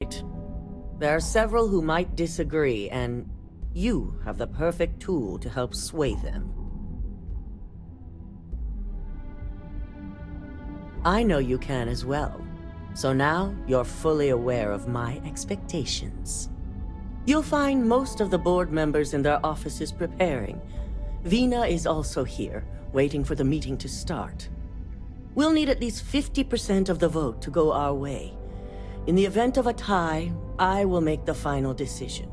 There are several who might disagree, and you have the perfect tool to help sway them. I know you can as well, so now you're fully aware of my expectations. You'll find most of the board members in their offices preparing. Vina is also here, waiting for the meeting to start. We'll need at least 50% of the vote to go our way. In the event of a tie, I will make the final decision.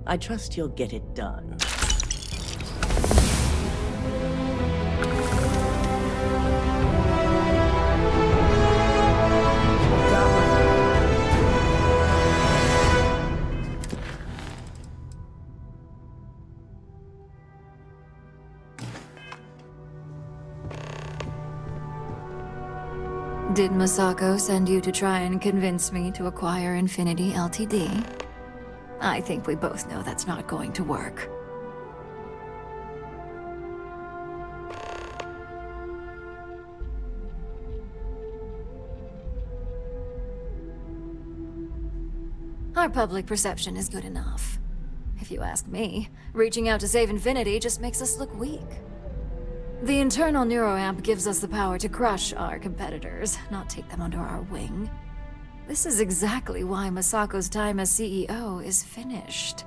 I trust you'll get it done. Did Masako send you to try and convince me to acquire Infinity Ltd? I think we both know that's not going to work. Our public perception is good enough. If you ask me, reaching out to save Infinity just makes us look weak. The internal NEUROAMP gives us the power to crush our competitors, not take them under our wing. This is exactly why Masako's time as CEO is finished.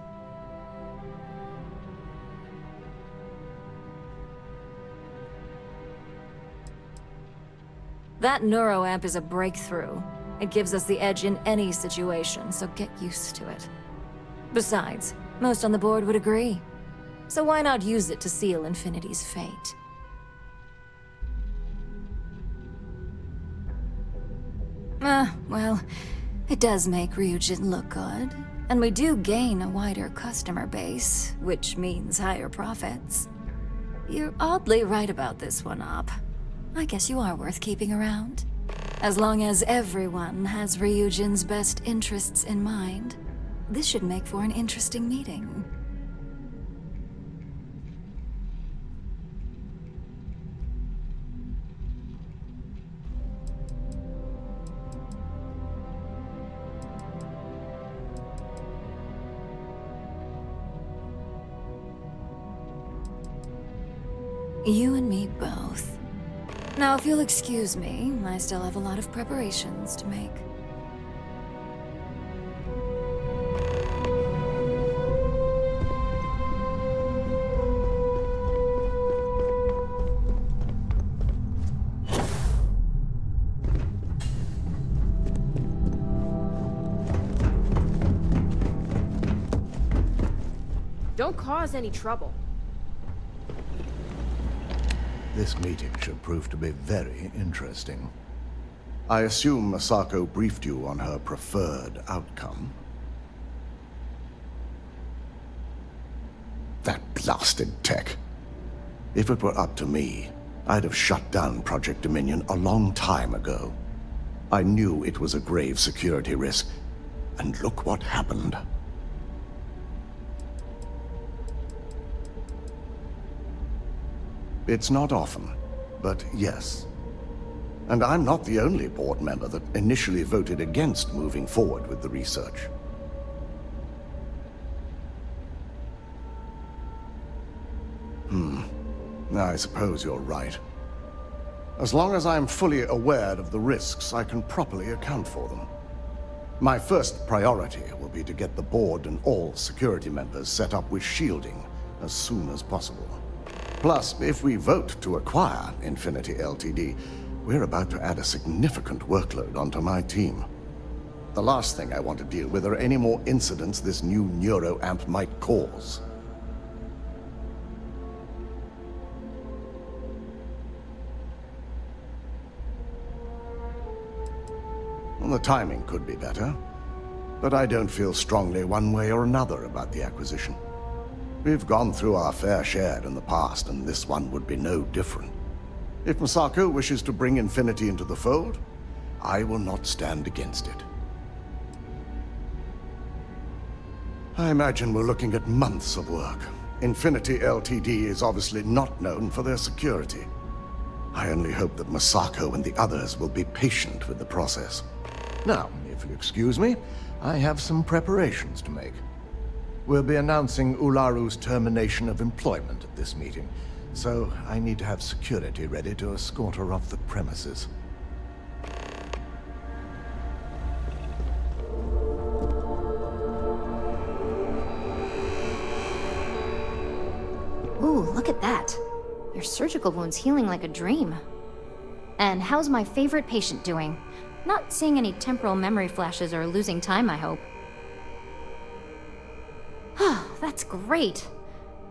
That NEUROAMP is a breakthrough. It gives us the edge in any situation, so get used to it. Besides, most on the board would agree. So why not use it to seal Infinity's fate? Well, it does make Ryujin look good, and we do gain a wider customer base, which means higher profits. You're oddly right about this one, Op. I guess you are worth keeping around. As long as everyone has Ryujin's best interests in mind, this should make for an interesting meeting. You and me both. Now, if you'll excuse me, I still have a lot of preparations to make. Don't cause any trouble. This meeting should prove to be very interesting. I assume Masako briefed you on her preferred outcome. That blasted tech. If it were up to me, I'd have shut down Project Dominion a long time ago. I knew it was a grave security risk, and look what happened. It's not often, but yes. And I'm not the only board member that initially voted against moving forward with the research. I suppose you're right. As long as I'm fully aware of the risks, I can properly account for them. My first priority will be to get the board and all security members set up with shielding as soon as possible. Plus, if we vote to acquire Infinity Ltd, we're about to add a significant workload onto my team. The last thing I want to deal with are any more incidents this new NEUROAMP might cause. Well, the timing could be better, but I don't feel strongly one way or another about the acquisition. We've gone through our fair share in the past, and this one would be no different. If Masako wishes to bring Infinity into the fold, I will not stand against it. I imagine we're looking at months of work. Infinity Ltd is obviously not known for their security. I only hope that Masako and the others will be patient with the process. Now, if you'll excuse me, I have some preparations to make. We'll be announcing Ularu's termination of employment at this meeting, so I need to have security ready to escort her off the premises. Ooh, look at that. Your surgical wound's healing like a dream. And how's my favorite patient doing? Not seeing any temporal memory flashes or losing time, I hope. That's great.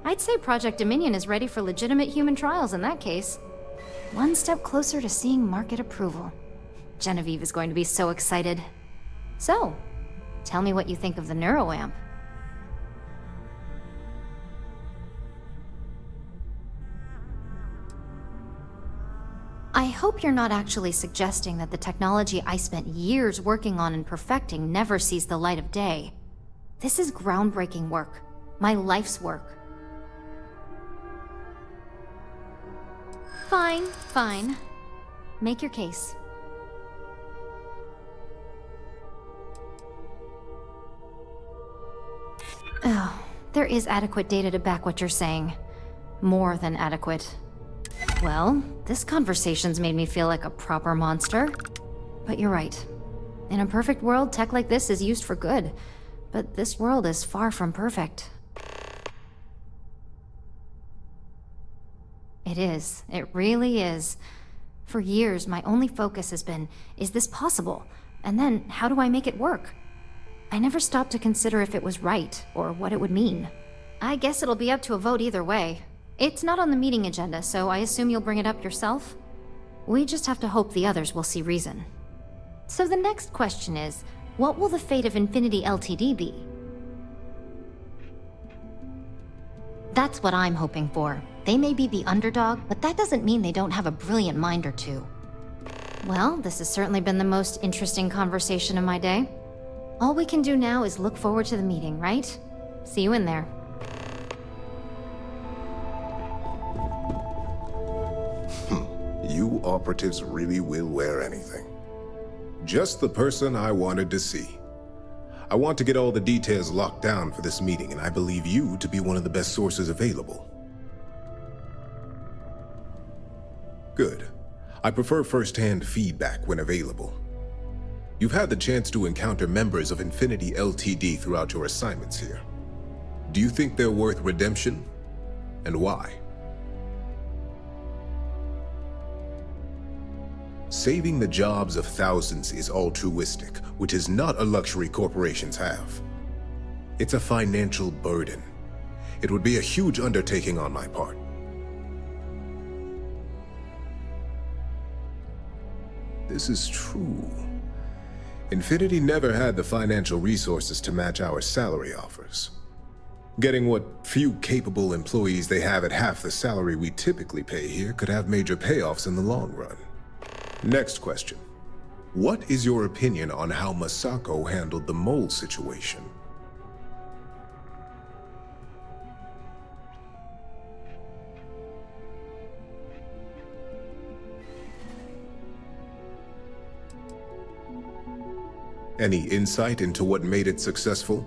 I'd say Project Dominion is ready for legitimate human trials in that case. One step closer to seeing market approval. Genevieve is going to be so excited. So, tell me what you think of the NEUROAMP. I hope you're not actually suggesting that the technology I spent years working on and perfecting never sees the light of day. This is groundbreaking work. My life's work. Fine, fine. Make your case. Oh, there is adequate data to back what you're saying. More than adequate. Well, this conversation's made me feel like a proper monster. But you're right. In a perfect world, tech like this is used for good. But this world is far from perfect. It is. It really is. For years, my only focus has been, is this possible? And then, how do I make it work? I never stopped to consider if it was right, or what it would mean. I guess it'll be up to a vote either way. It's not on the meeting agenda, so I assume you'll bring it up yourself? We just have to hope the others will see reason. So the next question is, what will the fate of Infinity Ltd be? That's what I'm hoping for. They may be the underdog, but that doesn't mean they don't have a brilliant mind or two. Well, this has certainly been the most interesting conversation of my day. All we can do now is look forward to the meeting, right? See you in there. You operatives really will wear anything. Just the person I wanted to see. I want to get all the details locked down for this meeting, and I believe you to be one of the best sources available. Good. I prefer first-hand feedback when available. You've had the chance to encounter members of Infinity Ltd throughout your assignments here. Do you think they're worth redemption? And why? Saving the jobs of thousands is altruistic, which is not a luxury corporations have. It's a financial burden. It would be a huge undertaking on my part. This is true. Infinity never had the financial resources to match our salary offers. Getting what few capable employees they have at half the salary we typically pay here could have major payoffs in the long run. Next question. What is your opinion on how Masako handled the mole situation? Any insight into what made it successful?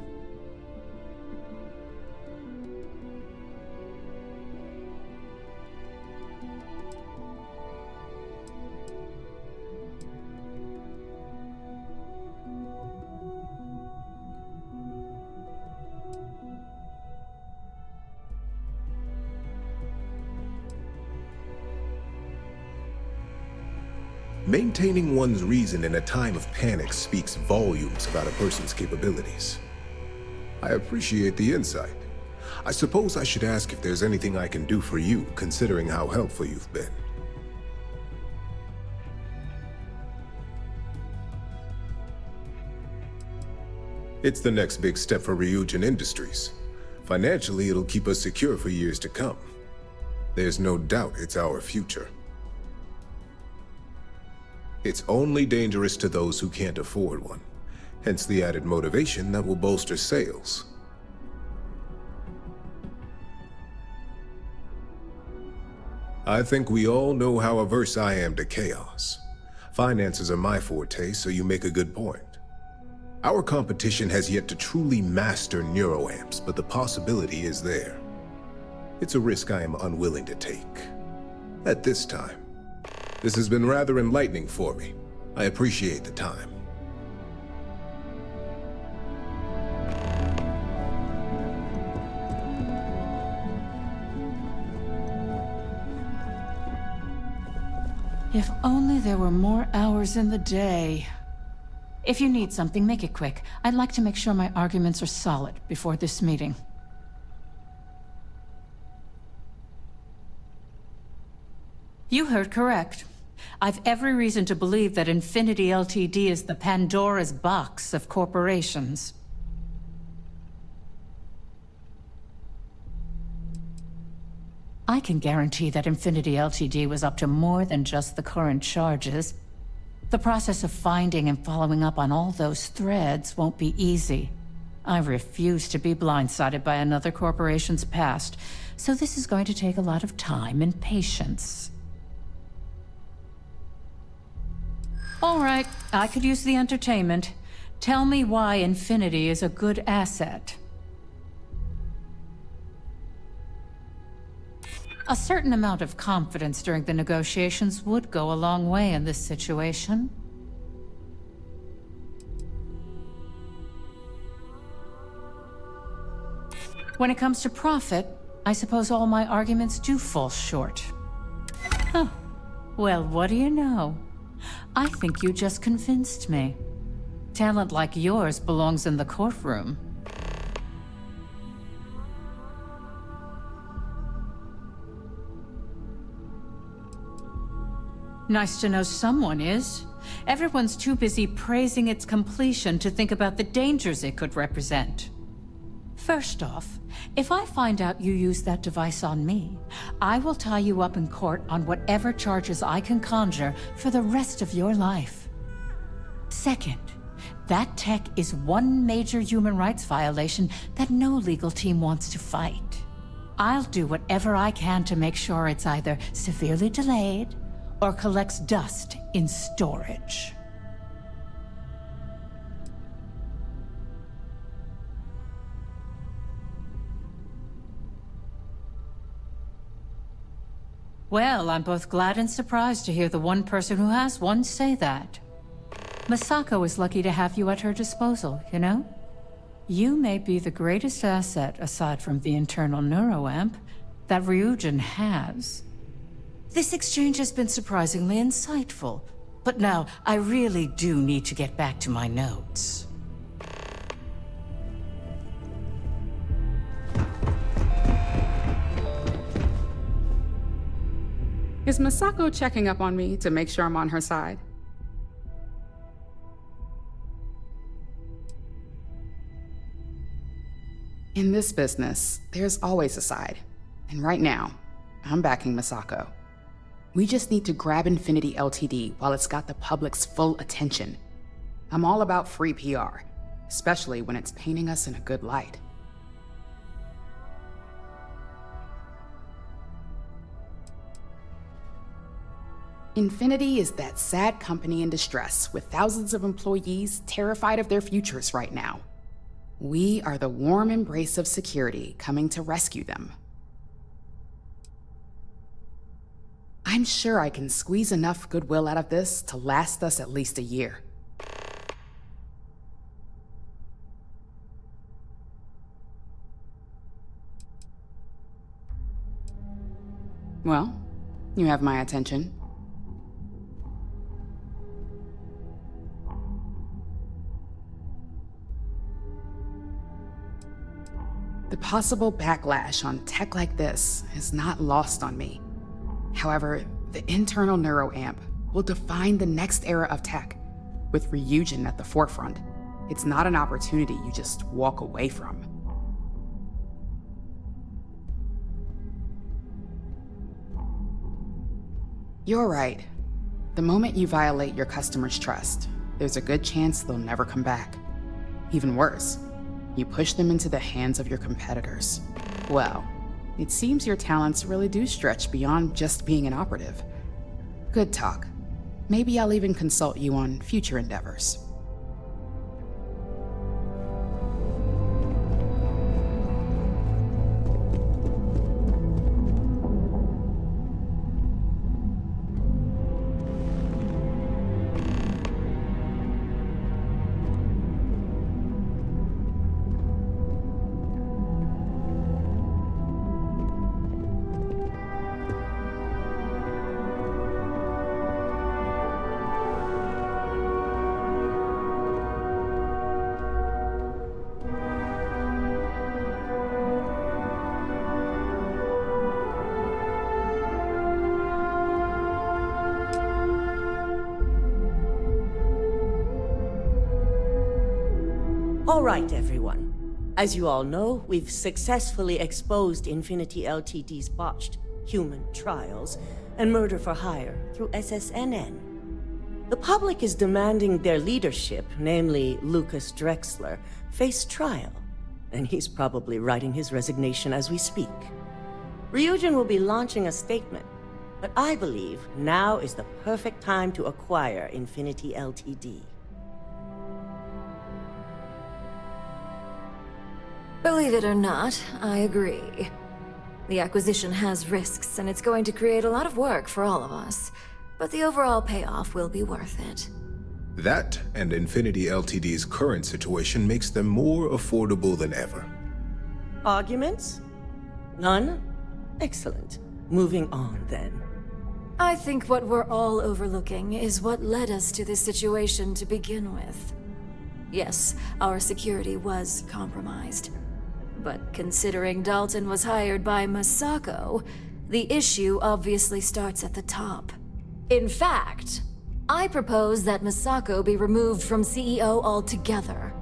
Maintaining one's reason in a time of panic speaks volumes about a person's capabilities. I appreciate the insight. I suppose I should ask if there's anything I can do for you, considering how helpful you've been. It's the next big step for Ryujin Industries. Financially, it'll keep us secure for years to come. There's no doubt it's our future. It's only dangerous to those who can't afford one, hence the added motivation that will bolster sales. I think we all know how averse I am to chaos. Finances are my forte, so you make a good point. Our competition has yet to truly master NEUROAMPs, but the possibility is there. It's a risk I am unwilling to take. At this time. This has been rather enlightening for me. I appreciate the time. If only there were more hours in the day. If you need something, make it quick. I'd like to make sure my arguments are solid before this meeting. You heard correct. I've every reason to believe that Infinity Ltd. Is the Pandora's box of corporations. I can guarantee that Infinity Ltd. Was up to more than just the current charges. The process of finding and following up on all those threads won't be easy. I refuse to be blindsided by another corporation's past, so this is going to take a lot of time and patience. All right, I could use the entertainment. Tell me why Infinity is a good asset. A certain amount of confidence during the negotiations would go a long way in this situation. When it comes to profit, I suppose all my arguments do fall short. Huh. Well, what do you know? I think you just convinced me. Talent like yours belongs in the courtroom. Nice to know someone is. Everyone's too busy praising its completion to think about the dangers it could represent. First off, if I find out you used that device on me, I will tie you up in court on whatever charges I can conjure for the rest of your life. Second, that tech is one major human rights violation that no legal team wants to fight. I'll do whatever I can to make sure it's either severely delayed or collects dust in storage. Well, I'm both glad and surprised to hear the one person who has one say that. Misako is lucky to have you at her disposal, you know? You may be the greatest asset, aside from the internal NEUROAMP, that Ryujin has. This exchange has been surprisingly insightful, but now I really do need to get back to my notes. Is Misako checking up on me to make sure I'm on her side? In this business, there's always a side. And right now, I'm backing Misako. We just need to grab Infinity Ltd. While it's got the public's full attention. I'm all about free PR, especially when it's painting us in a good light. Infinity is that sad company in distress with thousands of employees terrified of their futures right now. We are the warm embrace of security coming to rescue them. I'm sure I can squeeze enough goodwill out of this to last us at least a year. Well, you have my attention. The possible backlash on tech like this is not lost on me. However, the internal NEUROAMP will define the next era of tech, with Ryujin at the forefront. It's not an opportunity you just walk away from. You're right. The moment you violate your customers' trust, there's a good chance they'll never come back. Even worse, you push them into the hands of your competitors. Well, it seems your talents really do stretch beyond just being an operative. Good talk. Maybe I'll even consult you on future endeavors. All right, everyone. As you all know, we've successfully exposed Infinity Ltd's botched human trials and murder for hire through SSNN. The public is demanding their leadership, namely Lucas Drexler, face trial, and he's probably writing his resignation as we speak. Ryujin will be launching a statement, but I believe now is the perfect time to acquire Infinity Ltd. Believe it or not, I agree. The acquisition has risks, and it's going to create a lot of work for all of us. But the overall payoff will be worth it. That and Infinity Ltd's current situation makes them more affordable than ever. Arguments? None? Excellent. Moving on, then. I think what we're all overlooking is what led us to this situation to begin with. Yes, our security was compromised. But considering Dalton was hired by Masako, the issue obviously starts at the top. In fact, I propose that Masako be removed from CEO altogether.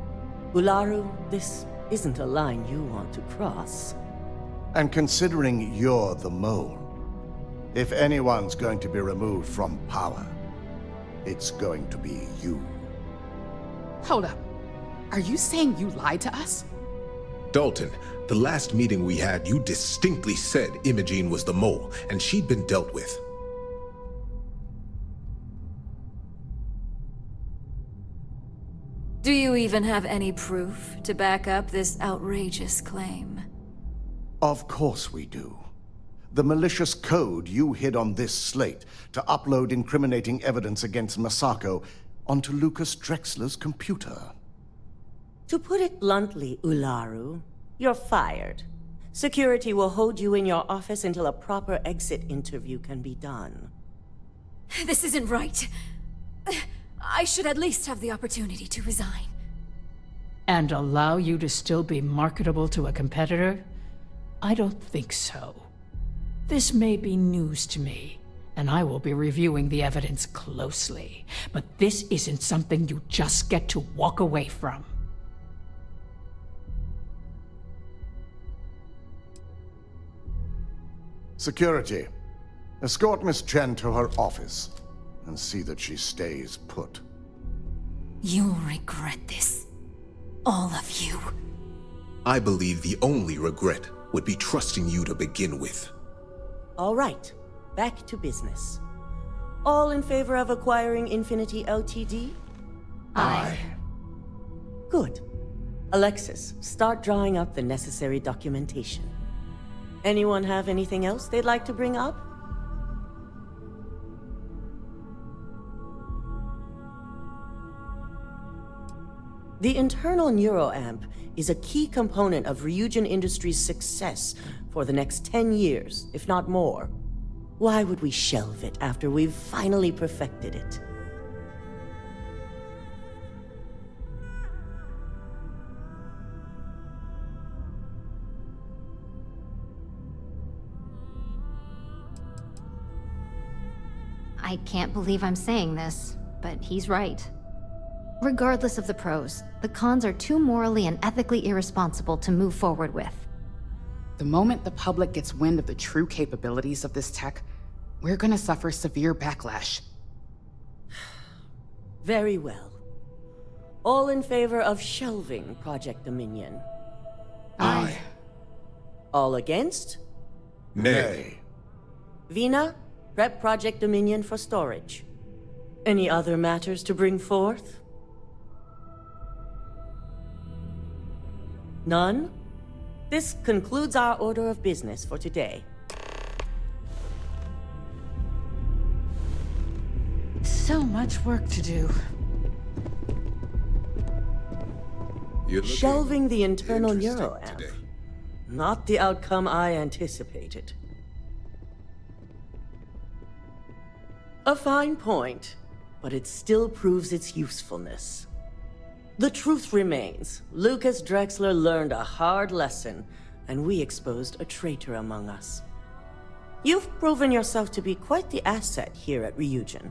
Ularu, this isn't a line you want to cross. And considering you're the mole, if anyone's going to be removed from power, it's going to be you. Hold up. Are you saying you lied to us? Dalton, the last meeting we had, you distinctly said Imogene was the mole, and she'd been dealt with. Do you even have any proof to back up this outrageous claim? Of course we do. The malicious code you hid on this slate to upload incriminating evidence against Masako onto Lucas Drexler's computer. To put it bluntly, Ularu, you're fired. Security will hold you in your office until a proper exit interview can be done. This isn't right. I should at least have the opportunity to resign. And allow you to still be marketable to a competitor? I don't think so. This may be news to me, and I will be reviewing the evidence closely. But this isn't something you just get to walk away from. Security, escort Miss Chen to her office and see that she stays put. You'll regret this. All of you. I believe the only regret would be trusting you to begin with. All right, back to business. All in favor of acquiring Infinity Ltd? Aye. Good. Alexis, start drawing up the necessary documentation. Anyone have anything else they'd like to bring up? The internal NEUROAMP is a key component of Ryujin Industries' success for the next 10 years, if not more. Why would we shelve it after we've finally perfected it? I can't believe I'm saying this, but he's right. Regardless of the pros, the cons are too morally and ethically irresponsible to move forward with. The moment the public gets wind of the true capabilities of this tech, we're gonna suffer severe backlash. Very well. All in favor of shelving Project Dominion? Aye. All against? Nay. Vina, prep Project Dominion for storage. Any other matters to bring forth? None? This concludes our order of business for today. So much work to do. You're looking Shelving the internal interesting NEUROAMP. today. Not the outcome I anticipated. A fine point, but it still proves its usefulness. The truth remains, Lucas Drexler learned a hard lesson, and we exposed a traitor among us. You've proven yourself to be quite the asset here at Ryujin.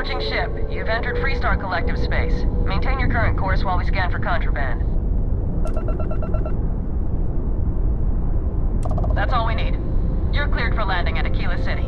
Approaching ship. You've entered Freestar Collective space. Maintain your current course while we scan for contraband. That's all we need. You're cleared for landing at Aquila City.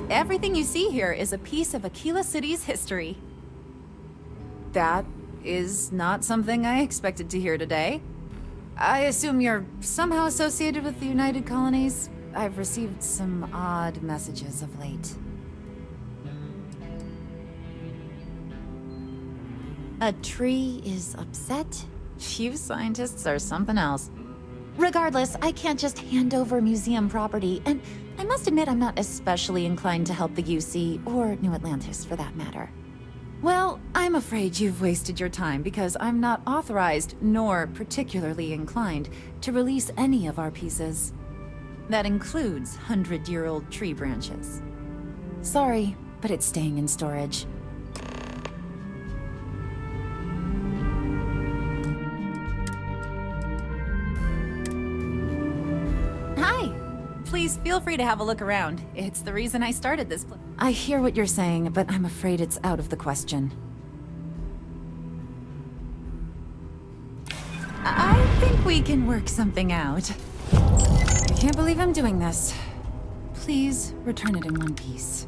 Everything you see here is a piece of Aquila City's history. That is not something I expected to hear today. I assume you're somehow associated with the United Colonies? I've received some odd messages of late. A tree is upset? You scientists are something else. Regardless, I can't just hand over museum property, and I must admit I'm not especially inclined to help the UC, or New Atlantis for that matter. Well, I'm afraid you've wasted your time because I'm not authorized, nor particularly inclined, to release any of our pieces. That includes 100-year-old tree branches. Sorry, but it's staying in storage. Please feel free to have a look around. It's the reason I started this place. I hear what you're saying, but I'm afraid it's out of the question. I think we can work something out. I can't believe I'm doing this. Please return it in one piece.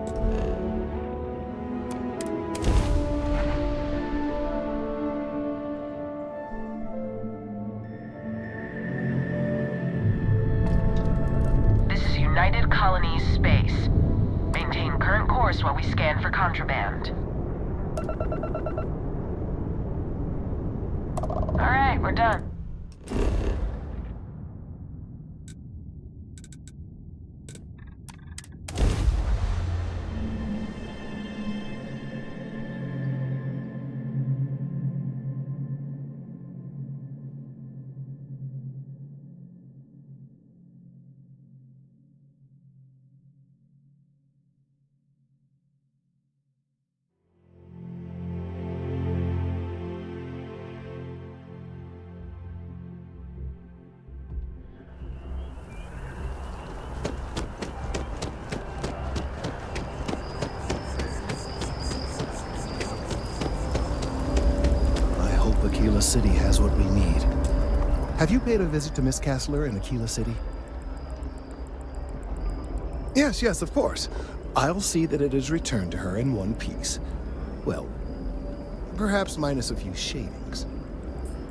This is United Colonies Space. Maintain current course while we scan for contraband. Alright, we're done. Aquila City has what we need. Have you paid a visit to Miss Castler in Aquila City? Yes, of course. I'll see that it is returned to her in one piece. Well, perhaps minus a few shavings.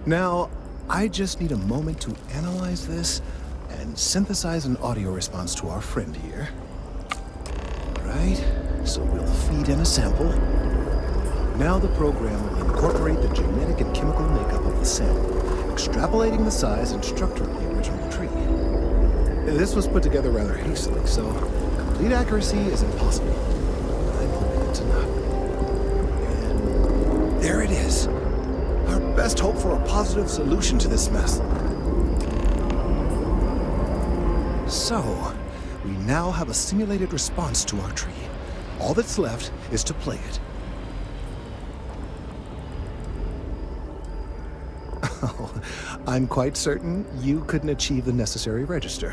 Now, I just need a moment to analyze this and synthesize an audio response to our friend here. Right, so we'll feed in a sample. Now the program will incorporate the genetic and chemical makeup of the sample, extrapolating the size and structure of the original tree. This was put together rather hastily, so complete accuracy is impossible. I'm hoping it's enough. And there it is. Our best hope for a positive solution to this mess. So, we now have a simulated response to our tree. All that's left is to play it. I'm quite certain you couldn't achieve the necessary register.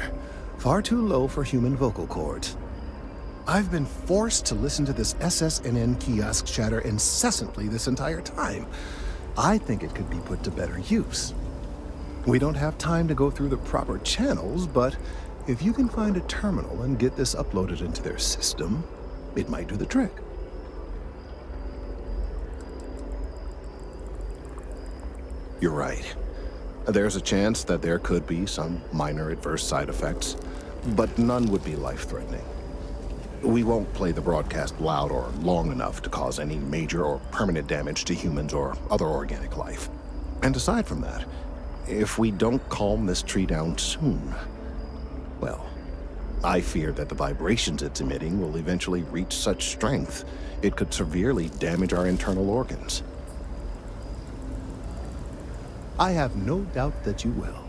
Far too low for human vocal cords. I've been forced to listen to this SSNN kiosk chatter incessantly this entire time. I think it could be put to better use. We don't have time to go through the proper channels, but if you can find a terminal and get this uploaded into their system, it might do the trick. You're right. There's a chance that there could be some minor adverse side effects, but none would be life-threatening. We won't play the broadcast loud or long enough to cause any major or permanent damage to humans or other organic life. And aside from that, if we don't calm this tree down soon, well, I fear that the vibrations it's emitting will eventually reach such strength it could severely damage our internal organs. I have no doubt that you will.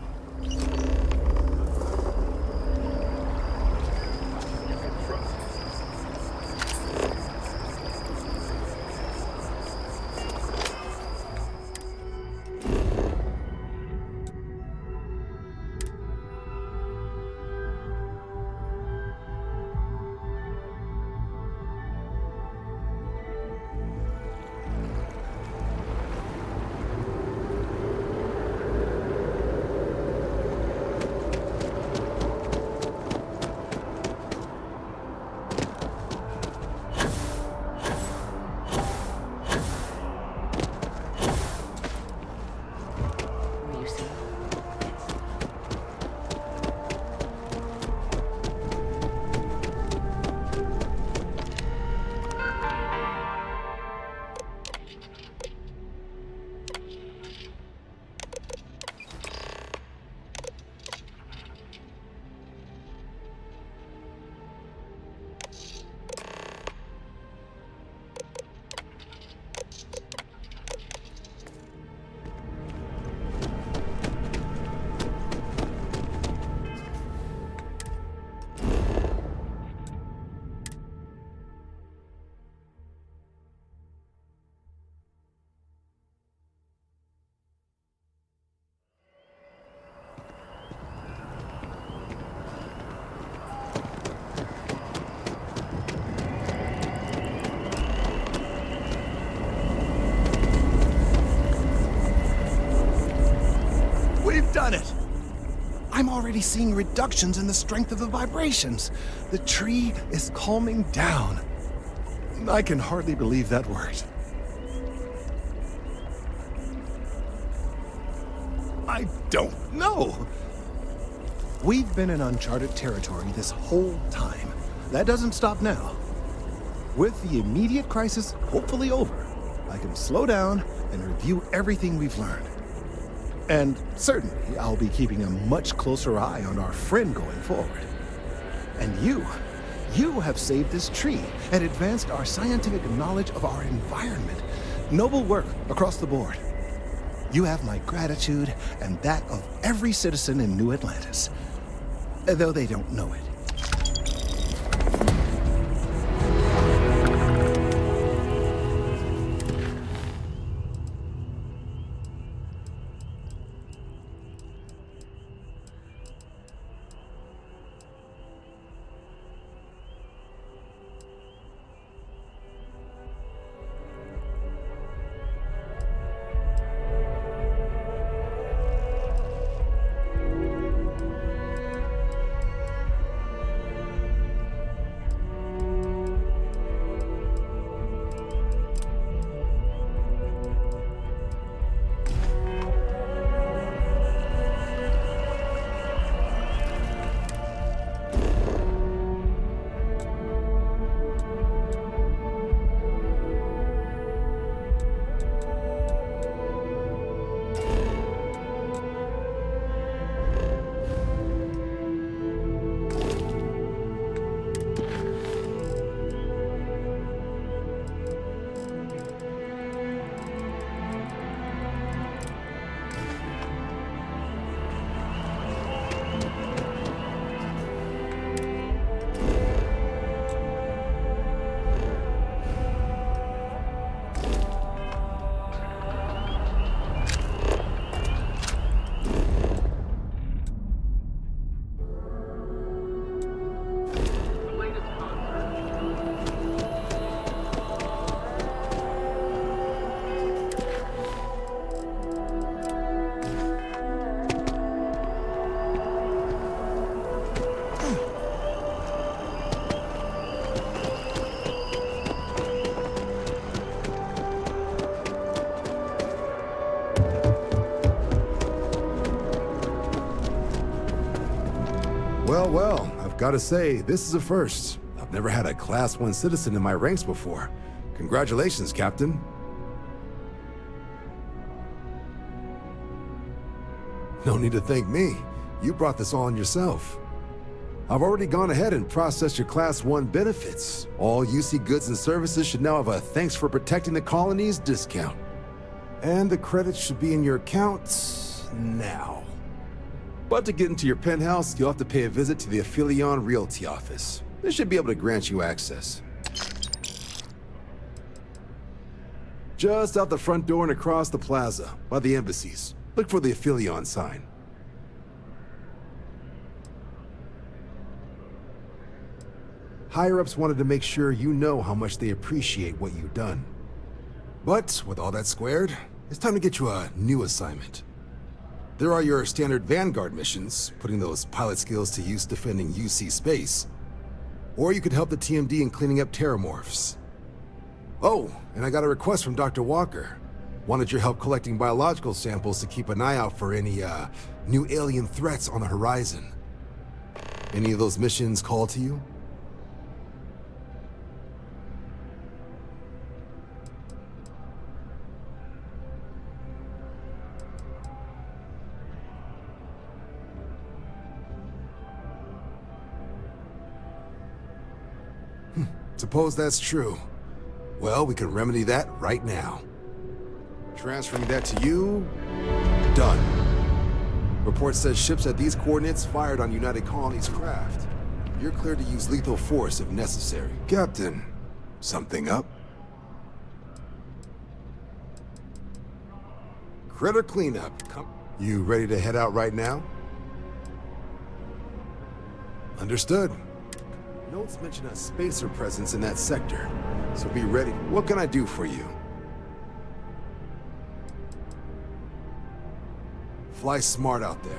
Done it! I'm already seeing reductions in the strength of the vibrations. The tree is calming down. I can hardly believe that worked. I don't know. We've been in uncharted territory this whole time. That doesn't stop now. With the immediate crisis hopefully over, I can slow down and review everything we've learned. And certainly, I'll be keeping a much closer eye on our friend going forward. And you have saved this tree and advanced our scientific knowledge of our environment. Noble work across the board. You have my gratitude and that of every citizen in New Atlantis, though they don't know it. Well, I've got to say, this is a first. I've never had a Class 1 citizen in my ranks before. Congratulations, Captain. No need to thank me. You brought this on yourself. I've already gone ahead and processed your Class 1 benefits. All UC goods and services should now have a thanks for protecting the colonies discount. And the credits should be in your account now. But to get into your penthouse, you'll have to pay a visit to the Aphelion Realty office. They should be able to grant you access. Just out the front door and across the plaza, by the embassies. Look for the Aphelion sign. Higher-ups wanted to make sure you know how much they appreciate what you've done. But with all that squared, it's time to get you a new assignment. There are your standard Vanguard missions, putting those pilot skills to use defending UC space. Or you could help the TMD in cleaning up terramorphs. Oh, and I got a request from Dr. Walker. Wanted your help collecting biological samples to keep an eye out for any, new alien threats on the horizon. Any of those missions call to you? Suppose that's true. Well, we can remedy that right now. Transferring that to you... done. Report says ships at these coordinates fired on United Colonies craft. You're cleared to use lethal force if necessary. Captain, something up? Critter cleanup. Come. You ready to head out right now? Understood. Notes mention a spacer presence in that sector, so be ready. What can I do for you? Fly smart out there.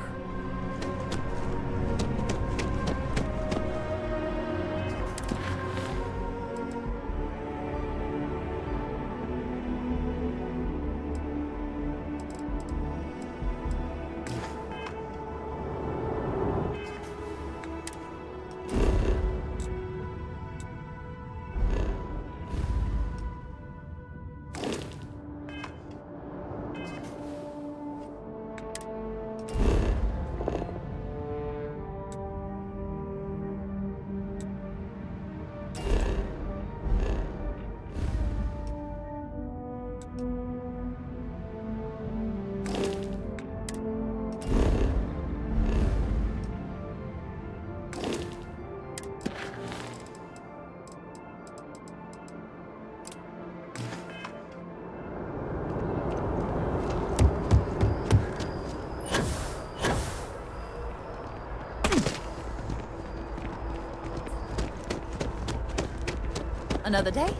Another day?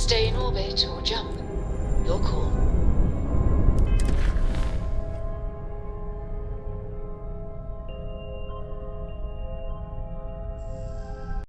Stay in orbit or jump. Your call.